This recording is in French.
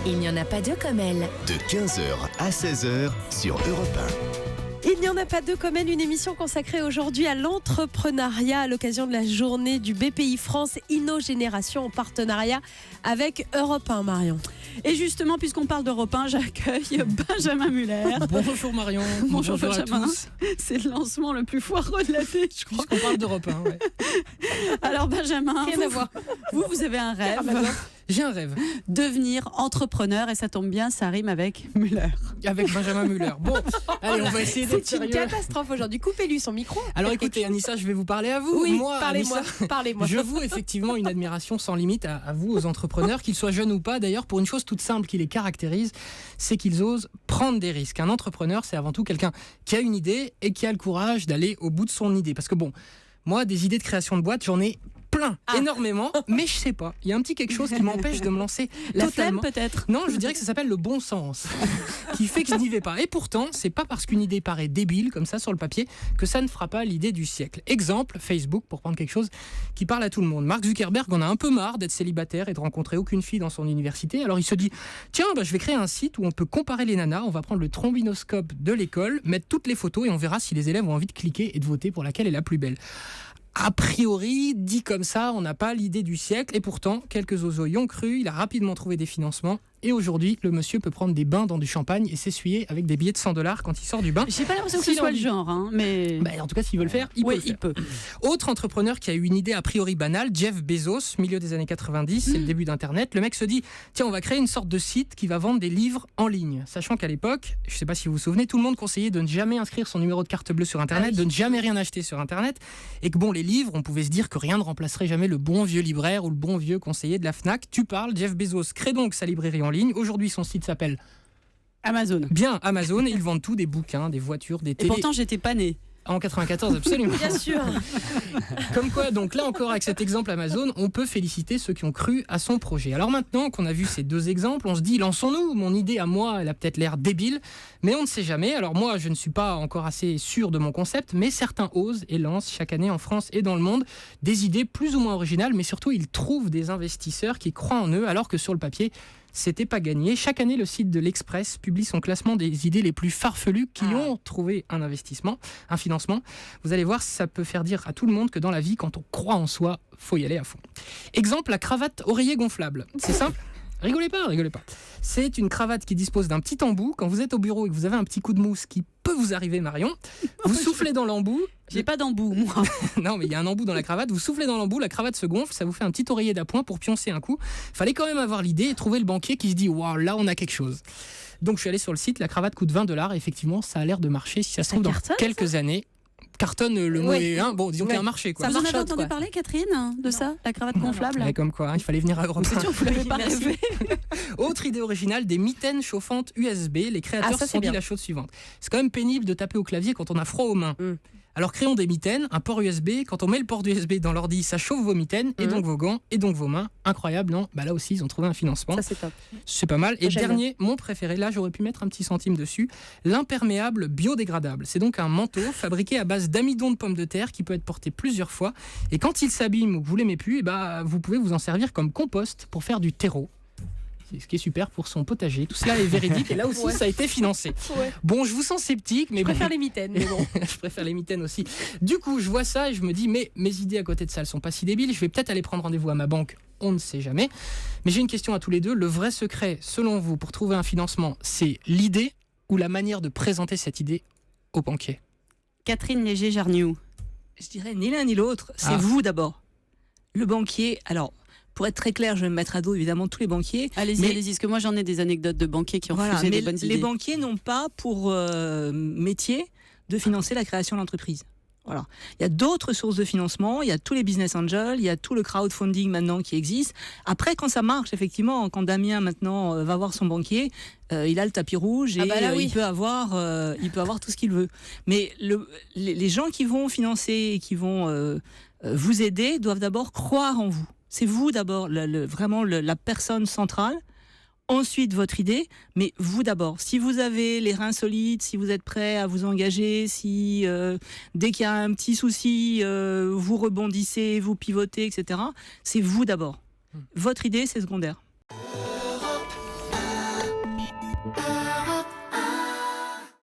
Il n'y en a pas deux comme elle. De 15h à 16h sur Europe 1. Il n'y en a pas deux comme elle, une émission consacrée aujourd'hui à l'entrepreneuriat à l'occasion de la journée du BPI France InnoGénération en partenariat avec Europe 1, Marion. Et justement, puisqu'on parle d'Europe 1, j'accueille Benjamin Muller. Bonjour Marion, Bonjour Benjamin. à tous. C'est le lancement le plus foireux de l'année, je crois. Puisqu'on parle d'Europe 1, ouais. Alors Benjamin, Rien à voir. vous avez un rêve, J'ai un rêve devenir entrepreneur, et ça tombe bien, ça rime avec Muller. avec Benjamin Muller. Bon, allez, on va essayer d'être C'est une sérieux. catastrophe aujourd'hui. Coupez-lui son micro. Alors écoutez, Anissa, je vais vous parler à vous. Oui, Moi, parlez-moi. Anissa, Parlez-moi. je voue effectivement une admiration sans limite à vous, aux entrepreneurs, qu'ils soient jeunes ou pas. D'ailleurs, pour une chose toute simple qui les caractérise, c'est qu'ils osent prendre des risques. Un entrepreneur, c'est avant tout quelqu'un qui a une idée et qui a le courage d'aller au bout de son idée. Parce que bon, moi, des idées de création de boîte, j'en ai plein, énormément, mais je sais pas. Il y a un petit quelque chose qui m'empêche de me lancer Totem latéralement. peut-être. Non, je dirais que ça s'appelle le bon sens, qui fait que je n'y vais pas. Et pourtant, c'est pas parce qu'une idée paraît débile, comme ça, sur le papier, que ça ne fera pas l'idée du siècle. Exemple, Facebook, pour prendre quelque chose qui parle à tout le monde. Mark Zuckerberg en a un peu marre d'être célibataire et de rencontrer aucune fille dans son université. Alors il se dit, tiens, je vais créer un site où on peut comparer les nanas, on va prendre le trombinoscope de l'école, mettre toutes les photos et on verra si les élèves ont envie de cliquer et de voter pour laquelle est la plus belle. A priori, dit comme ça, on n'a pas l'idée du siècle. Et pourtant, quelques oiseaux y ont cru. Il a rapidement trouvé des financements. Et aujourd'hui, le monsieur peut prendre des bains dans du champagne et s'essuyer avec des billets de $100 quand il sort du bain. J'ai pas l'impression que S'il ce soit a le envie. genre, hein, mais... En tout cas, s'il veut le faire, il peut oui, le faire. il peut. Autre entrepreneur qui a eu une idée a priori banale, Jeff Bezos, milieu des années 90, c'est le début d'Internet. Le mec se dit, tiens, on va créer une sorte de site qui va vendre des livres en ligne. Sachant qu'à l'époque, je sais pas si vous vous souvenez, tout le monde conseillait de ne jamais inscrire son numéro de carte bleue sur Internet, de ne jamais rien acheter sur Internet. Et que bon, les livres, on pouvait se dire que rien ne remplacerait jamais le bon vieux libraire ou le bon vieux conseiller de la Fnac. Tu parles, Jeff Bezos crée donc sa librairie en ligne. Aujourd'hui, son site s'appelle Amazon. bien Amazon et ils vendent tout, des bouquins, des voitures, des Et télé. pourtant, j'étais pas née. En 94, absolument. Bien sûr. Comme quoi, donc là encore, avec cet exemple Amazon, on peut féliciter ceux qui ont cru à son projet. Alors maintenant qu'on a vu ces deux exemples, on se dit, lançons-nous. Mon idée à moi, elle a peut-être l'air débile, mais on ne sait jamais. Alors moi, je ne suis pas encore assez sûr de mon concept, mais certains osent et lancent chaque année en France et dans le monde des idées plus ou moins originales, mais surtout, ils trouvent des investisseurs qui croient en eux, alors que sur le papier, c'était pas gagné. Chaque année, le site de l'Express publie son classement des idées les plus farfelues qui ont trouvé un investissement, un financement. Vous allez voir, ça peut faire dire à tout le monde que dans la vie, quand on croit en soi, faut y aller à fond. Exemple, la cravate oreiller gonflable. C'est simple. Rigolez pas. C'est une cravate qui dispose d'un petit embout. Quand vous êtes au bureau et que vous avez un petit coup de mousse qui peut vous arriver, Marion, vous soufflez dans l'embout. J'ai pas d'embout, moi. Non, mais il y a un embout dans la cravate. Vous soufflez dans l'embout, la cravate se gonfle, ça vous fait un petit oreiller d'appoint pour pioncer un coup. Fallait quand même avoir l'idée et trouver le banquier qui se dit waouh, là on a quelque chose. Donc je suis allé sur le site, la cravate coûte $20. Effectivement, ça a l'air de marcher. Si ça se trouve, dans cartonne, quelques années. Cartonne, le mot Oui. est. Bon, disons qu'il y a un marché, quoi. Vous en avez marchote, entendu quoi. parler, Catherine, de ça, la cravate gonflable? Ouais, comme quoi, il fallait venir à Europe 1. Vous l'avez pas Merci. rêvé. Autre idée originale, des mitaines chauffantes USB. Les créateurs ça, se c'est sont dit bien. la chose suivante. C'est quand même pénible de taper au clavier quand on a froid aux mains. Alors créons des mitaines, un port USB. Quand on met le port USB dans l'ordi, ça chauffe vos mitaines, et donc vos gants, et donc vos mains. Incroyable, non? Là aussi, ils ont trouvé un financement. Ça, c'est top. C'est pas mal. Et J'aime dernier, mon préféré, là j'aurais pu mettre un petit centime dessus, l'imperméable biodégradable. C'est donc un manteau fabriqué à base d'amidon de pommes de terre qui peut être porté plusieurs fois. Et quand il s'abîme ou que vous l'aimez plus, vous pouvez vous en servir comme compost pour faire du terreau. C'est ce qui est super pour son potager. Tout cela est véridique et là aussi ça a été financé. Ouais. Bon, je vous sens sceptique, mais Je préfère bon. les mitaines, mais bon. Je préfère les mitaines aussi. Du coup, je vois ça et je me dis, mais mes idées à côté de ça, elles sont pas si débiles. Je vais peut-être aller prendre rendez-vous à ma banque. On ne sait jamais. Mais j'ai une question à tous les deux. Le vrai secret, selon vous, pour trouver un financement, c'est l'idée ou la manière de présenter cette idée au banquier? Catherine Léger-Jarniou. Je dirais ni l'un ni l'autre, c'est Ah. vous d'abord. Le banquier, alors, pour être très clair, je vais me mettre à dos évidemment tous les banquiers. Allez-y, Mais- allez-y, parce que moi j'en ai des anecdotes de banquiers qui ont Voilà, refusé mais des bonnes les idées. banquiers n'ont pas pour métier de financer la création de l'entreprise. Voilà. Il y a d'autres sources de financement, il y a tous les business angels, il y a tout le crowdfunding maintenant qui existe. Après, quand ça marche, effectivement, quand Damien maintenant va voir son banquier, il a le tapis rouge et oui. il peut avoir tout ce qu'il veut. Mais les gens qui vont financer et qui vont vous aider doivent d'abord croire en vous. C'est vous d'abord, vraiment la personne centrale. Ensuite, votre idée, mais vous d'abord. Si vous avez les reins solides, si vous êtes prêt à vous engager, si dès qu'il y a un petit souci, vous rebondissez, vous pivotez, etc., c'est vous d'abord. Votre idée, c'est secondaire.